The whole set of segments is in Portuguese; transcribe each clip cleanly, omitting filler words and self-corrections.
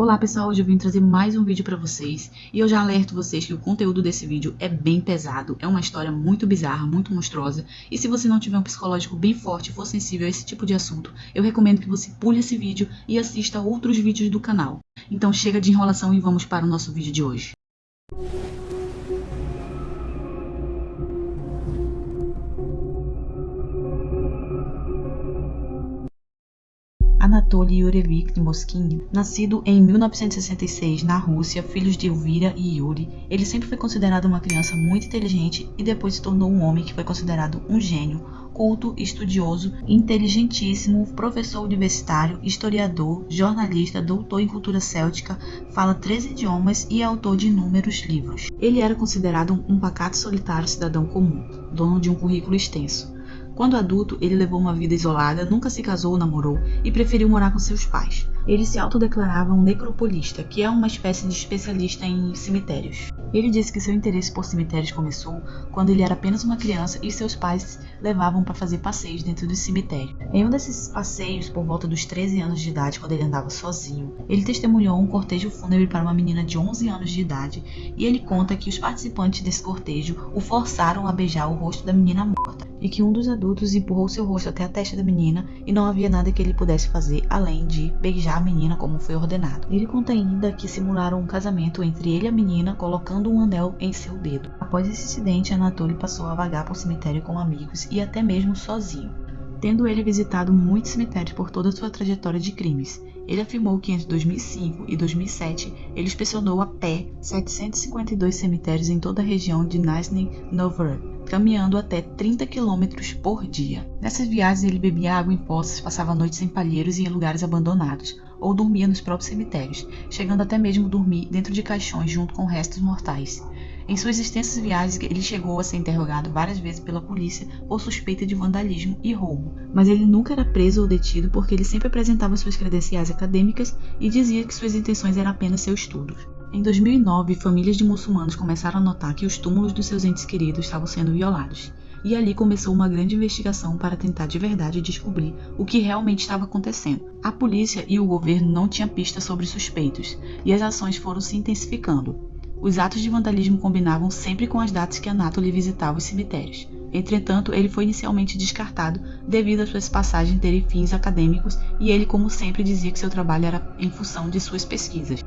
Olá pessoal, hoje eu vim trazer mais um vídeo para vocês e eu já alerto vocês que o conteúdo desse vídeo é bem pesado, é uma história muito bizarra, muito monstruosa e se você não tiver um psicológico bem forte e for sensível a esse tipo de assunto, eu recomendo que você pule esse vídeo e assista outros vídeos do canal. Então chega de enrolação e vamos para o nosso vídeo de hoje. Anatoly Yurevich Moskin, nascido em 1966 na Rússia, filho de Elvira e Yuri, ele sempre foi considerado uma criança muito inteligente e depois se tornou um homem que foi considerado um gênio, culto, estudioso, inteligentíssimo, professor universitário, historiador, jornalista, doutor em cultura céltica, fala 13 idiomas e é autor de inúmeros livros. Ele era considerado um pacato solitário cidadão comum, dono de um currículo extenso. Quando adulto, ele levou uma vida isolada, nunca se casou ou namorou e preferiu morar com seus pais. Ele se autodeclarava um necropolista, que é uma espécie de especialista em cemitérios. Ele disse que seu interesse por cemitérios começou quando ele era apenas uma criança e seus pais levavam para fazer passeios dentro do cemitério. Em um desses passeios, por volta dos 13 anos de idade, quando ele andava sozinho, ele testemunhou um cortejo fúnebre para uma menina de 11 anos de idade e ele conta que os participantes desse cortejo o forçaram a beijar o rosto da menina morta e que um dos adultos empurrou seu rosto até a testa da menina e não havia nada que ele pudesse fazer além de beijar a menina como foi ordenado. Ele conta ainda que simularam um casamento entre ele e a menina, colocando um anel em seu dedo. Após esse incidente, Anatoly passou a vagar por cemitério com amigos e até mesmo sozinho, tendo ele visitado muitos cemitérios por toda a sua trajetória de crimes. Ele afirmou que entre 2005 e 2007 ele inspecionou a pé 752 cemitérios em toda a região de Nizhny Novgorod, caminhando até 30 km por dia. Nessas viagens ele bebia água em poças, passava noites em palheiros e em lugares abandonados, ou dormia nos próprios cemitérios, chegando até mesmo a dormir dentro de caixões junto com restos mortais. Em suas extensas viagens, ele chegou a ser interrogado várias vezes pela polícia por suspeita de vandalismo e roubo, mas ele nunca era preso ou detido porque ele sempre apresentava suas credenciais acadêmicas e dizia que suas intenções eram apenas seu estudo. Em 2009, famílias de muçulmanos começaram a notar que os túmulos dos seus entes queridos estavam sendo violados, e ali começou uma grande investigação para tentar de verdade descobrir o que realmente estava acontecendo. A polícia e o governo não tinham pistas sobre suspeitos, e as ações foram se intensificando. Os atos de vandalismo combinavam sempre com as datas que Anatoly visitava os cemitérios. Entretanto, ele foi inicialmente descartado devido às suas passagens terem fins acadêmicos e ele, como sempre, dizia que seu trabalho era em função de suas pesquisas.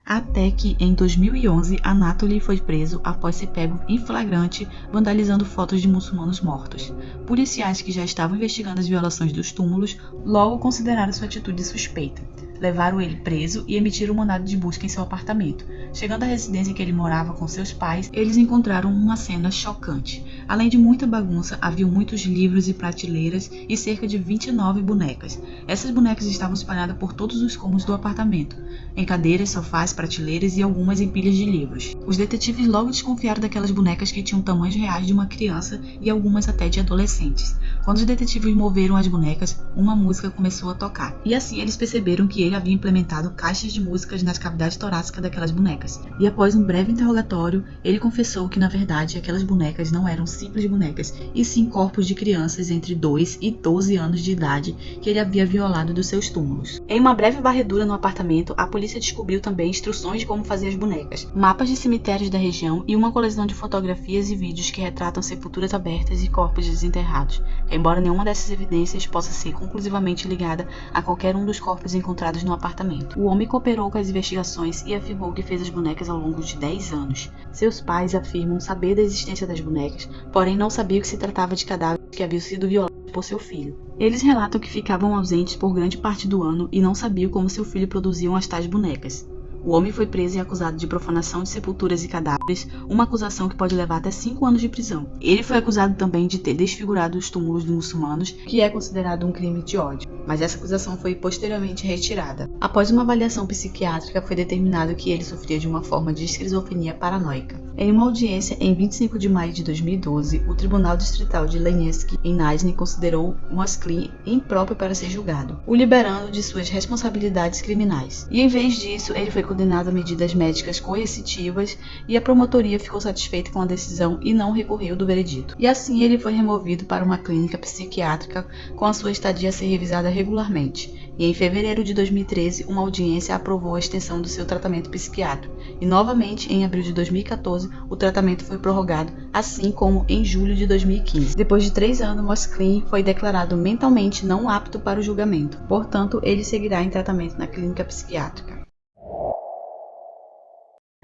Até que, em 2011, Anatoly foi preso após ser pego em flagrante vandalizando fotos de muçulmanos mortos. Policiais que já estavam investigando as violações dos túmulos logo consideraram sua atitude suspeita. Levaram ele preso e emitiram um mandado de busca em seu apartamento. Chegando à residência em que ele morava com seus pais, eles encontraram uma cena chocante. Além de muita bagunça, havia muitos livros e prateleiras e cerca de 29 bonecas. Essas bonecas estavam espalhadas por todos os cômodos do apartamento, em cadeiras, sofás, prateleiras e algumas em pilhas de livros. Os detetives logo desconfiaram daquelas bonecas que tinham tamanhos reais de uma criança e algumas até de adolescentes. Quando os detetives moveram as bonecas, uma música começou a tocar. E assim eles perceberam que ele havia implementado caixas de músicas nas cavidades torácicas daquelas bonecas. E após um breve interrogatório, ele confessou que na verdade aquelas bonecas não eram simples bonecas, e sim corpos de crianças entre 2 e 12 anos de idade que ele havia violado dos seus túmulos. Em uma breve varredura no apartamento, a polícia descobriu também instruções de como fazer as bonecas, mapas de cemitérios da região e uma coleção de fotografias e vídeos que retratam sepulturas abertas e corpos desenterrados, embora nenhuma dessas evidências possa ser conclusivamente ligada a qualquer um dos corpos encontrados no apartamento. O homem cooperou com as investigações e afirmou que fez as bonecas ao longo de 10 anos. Seus pais afirmam saber da existência das bonecas, porém não sabiam que se tratava de cadáveres que haviam sido violados por seu filho. Eles relatam que ficavam ausentes por grande parte do ano e não sabiam como seu filho produziam as tais bonecas. O homem foi preso e acusado de profanação de sepulturas e cadáveres, uma acusação que pode levar até 5 anos de prisão. Ele foi acusado também de ter desfigurado os túmulos dos muçulmanos, que é considerado um crime de ódio, mas essa acusação foi posteriormente retirada. Após uma avaliação psiquiátrica, foi determinado que ele sofria de uma forma de esquizofrenia paranoica. Em uma audiência em 25 de maio de 2012, o Tribunal Distrital de Lenetsk, em Nizhny, considerou Moskin impróprio para ser julgado, o liberando de suas responsabilidades criminais. E em vez disso, ele foi condenado a medidas médicas coercitivas e a promotoria ficou satisfeita com a decisão e não recorreu do veredito. E assim ele foi removido para uma clínica psiquiátrica com a sua estadia a ser revisada regularmente. E em fevereiro de 2013, uma audiência aprovou a extensão do seu tratamento psiquiátrico. E novamente, em abril de 2014, o tratamento foi prorrogado, assim como em julho de 2015. Depois de 3 anos, Moskvin foi declarado mentalmente não apto para o julgamento. Portanto, ele seguirá em tratamento na clínica psiquiátrica.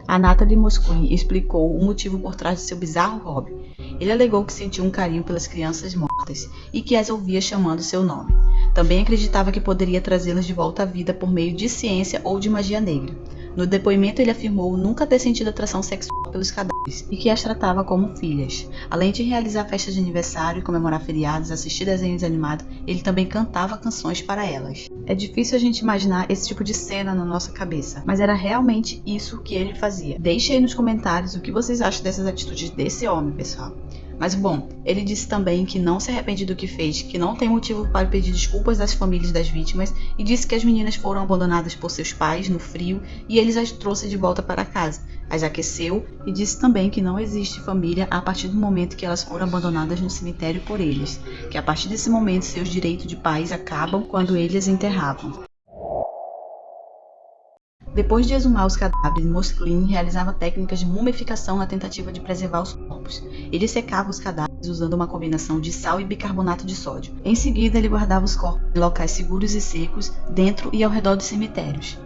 A Natalie Moskvin explicou o motivo por trás de seu bizarro hobby. Ele alegou que sentia um carinho pelas crianças mortas e que as ouvia chamando seu nome. Também acreditava que poderia trazê-las de volta à vida por meio de ciência ou de magia negra. No depoimento, ele afirmou nunca ter sentido atração sexual pelos cadáveres e que as tratava como filhas. Além de realizar festas de aniversário, comemorar feriados, assistir desenhos animados, ele também cantava canções para elas. É difícil a gente imaginar esse tipo de cena na nossa cabeça, mas era realmente isso que ele fazia. Deixe aí nos comentários o que vocês acham dessas atitudes desse homem, pessoal. Mas bom, ele disse também que não se arrepende do que fez, que não tem motivo para pedir desculpas às famílias das vítimas e disse que as meninas foram abandonadas por seus pais no frio e eles as trouxe de volta para casa, as aqueceu e disse também que não existe família a partir do momento que elas foram abandonadas no cemitério por eles, que a partir desse momento seus direitos de pais acabam quando eles as enterravam. Depois de exumar os cadáveres, Moskvin realizava técnicas de mumificação na tentativa de preservar os corpos. Ele secava os cadáveres usando uma combinação de sal e bicarbonato de sódio. Em seguida, ele guardava os corpos em locais seguros e secos, dentro e ao redor dos cemitérios.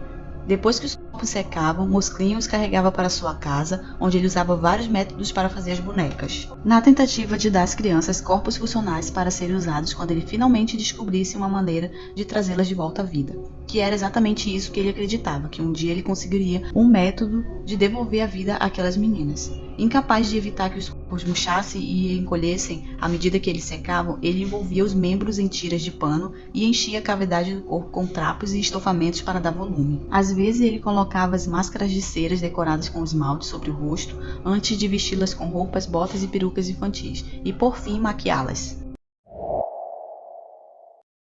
Depois que os corpos secavam, Moskvin os carregava para sua casa, onde ele usava vários métodos para fazer as bonecas, na tentativa de dar às crianças corpos funcionais para serem usados quando ele finalmente descobrisse uma maneira de trazê-las de volta à vida. Que era exatamente isso que ele acreditava, que um dia ele conseguiria um método de devolver a vida àquelas meninas. Incapaz de evitar que os corpos murchassem e encolhessem à medida que eles secavam, ele envolvia os membros em tiras de pano e enchia a cavidade do corpo com trapos e estofamentos para dar volume. Às vezes ele colocava as máscaras de ceras decoradas com esmalte sobre o rosto, antes de vesti-las com roupas, botas e perucas infantis, e por fim maquiá-las.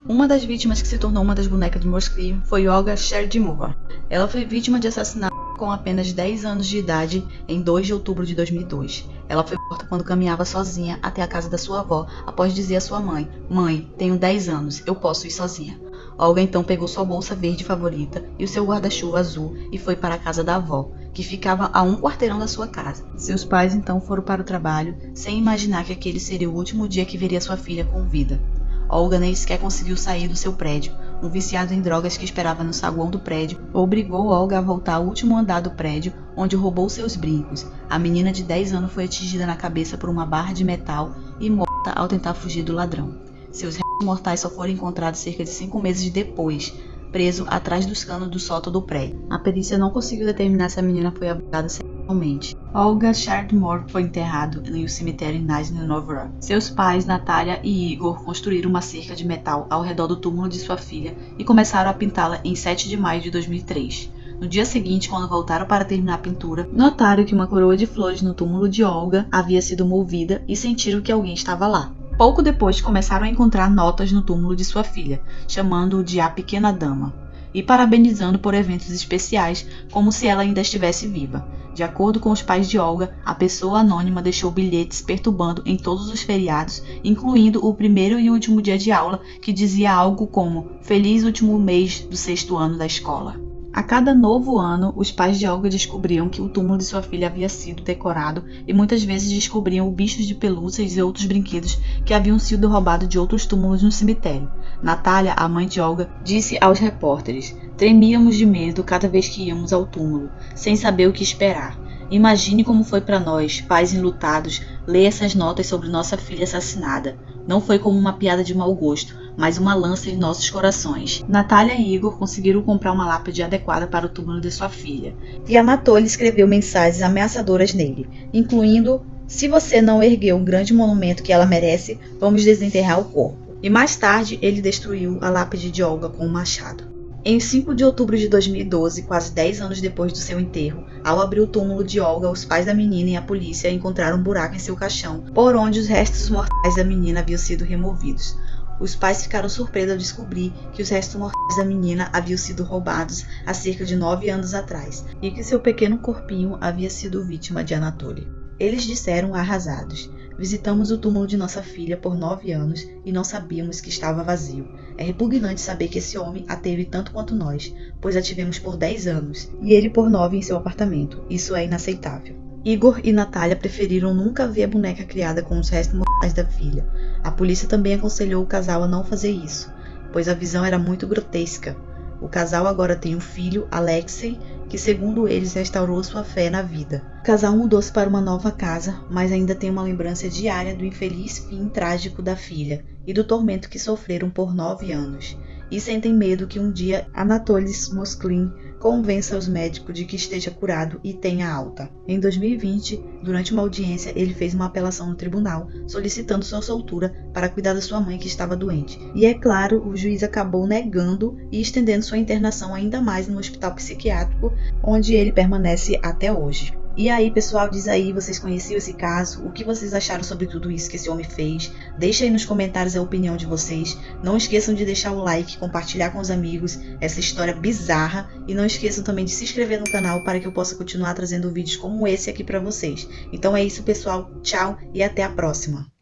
Uma das vítimas que se tornou uma das bonecas de Moskvin foi Olga Sherdimova. Ela foi vítima de assassinato com apenas 10 anos de idade em 2 de outubro de 2002. Ela foi morta quando caminhava sozinha até a casa da sua avó, após dizer à sua mãe: "Mãe, tenho 10 anos, eu posso ir sozinha." Olga então pegou sua bolsa verde favorita e o seu guarda-chuva azul e foi para a casa da avó, que ficava a 1 quarteirão da sua casa. Seus pais então foram para o trabalho, sem imaginar que aquele seria o último dia que veria sua filha com vida. Olga nem sequer conseguiu sair do seu prédio. Um viciado em drogas que esperava no saguão do prédio obrigou Olga a voltar ao último andar do prédio, onde roubou seus brincos. A menina de 10 anos foi atingida na cabeça por uma barra de metal e morta ao tentar fugir do ladrão. Seus restos mortais só foram encontrados cerca de 5 meses depois, preso atrás dos canos do sótão do prédio. A perícia não conseguiu determinar se a menina foi abusada sexualmente. Olga Sherdimova foi enterrado no cemitério em Nizhny Novgorod. Seus pais, Natalia e Igor, construíram uma cerca de metal ao redor do túmulo de sua filha e começaram a pintá-la em 7 de maio de 2003. No dia seguinte, quando voltaram para terminar a pintura, notaram que uma coroa de flores no túmulo de Olga havia sido movida e sentiram que alguém estava lá. Pouco depois, começaram a encontrar notas no túmulo de sua filha, chamando-o de a Pequena Dama, e parabenizando por eventos especiais, como se ela ainda estivesse viva. De acordo com os pais de Olga, a pessoa anônima deixou bilhetes perturbando em todos os feriados, incluindo o primeiro e último dia de aula, que dizia algo como "Feliz último mês do 6º ano da escola." A cada novo ano, os pais de Olga descobriam que o túmulo de sua filha havia sido decorado e muitas vezes descobriam bichos de pelúcias e outros brinquedos que haviam sido roubados de outros túmulos no cemitério. Natalia, a mãe de Olga, disse aos repórteres: "Tremíamos de medo cada vez que íamos ao túmulo, sem saber o que esperar. Imagine como foi para nós, pais enlutados, ler essas notas sobre nossa filha assassinada. Não foi como uma piada de mau gosto, mas uma lança em nossos corações." Natalia e Igor conseguiram comprar uma lápide adequada para o túmulo de sua filha. E Anatoly escreveu mensagens ameaçadoras nele, incluindo: "Se você não erguer um grande monumento que ela merece, vamos desenterrar o corpo." E mais tarde, ele destruiu a lápide de Olga com um machado. Em 5 de outubro de 2012, quase 10 anos depois do seu enterro, ao abrir o túmulo de Olga, os pais da menina e a polícia encontraram um buraco em seu caixão, por onde os restos mortais da menina haviam sido removidos. Os pais ficaram surpresos ao descobrir que os restos mortais da menina haviam sido roubados há cerca de 9 anos atrás, e que seu pequeno corpinho havia sido vítima de Anatoly. Eles disseram arrasados: Visitamos o túmulo de nossa filha por 9 anos e não sabíamos que estava vazio. É repugnante saber que esse homem a teve tanto quanto nós, pois a tivemos por 10 anos e ele por 9 em seu apartamento. Isso é inaceitável. Igor e Natália preferiram nunca ver a boneca criada com os restos mortais da filha. A polícia também aconselhou o casal a não fazer isso, pois a visão era muito grotesca. O casal agora tem um filho, Alexei, que segundo eles restaurou sua fé na vida. O casal mudou-se para uma nova casa, mas ainda tem uma lembrança diária do infeliz fim trágico da filha e do tormento que sofreram por 9 anos. E sentem medo que um dia Anatoly Mosklin convença os médicos de que esteja curado e tenha alta. Em 2020, durante uma audiência, ele fez uma apelação no tribunal, solicitando sua soltura para cuidar da sua mãe que estava doente. E é claro, o juiz acabou negando e estendendo sua internação ainda mais no hospital psiquiátrico, onde ele permanece até hoje. E aí, pessoal, diz aí, vocês conheciam esse caso? O que vocês acharam sobre tudo isso que esse homem fez? Deixa aí nos comentários a opinião de vocês. Não esqueçam de deixar o like, compartilhar com os amigos essa história bizarra. E não esqueçam também de se inscrever no canal para que eu possa continuar trazendo vídeos como esse aqui para vocês. Então é isso, pessoal. Tchau e até a próxima.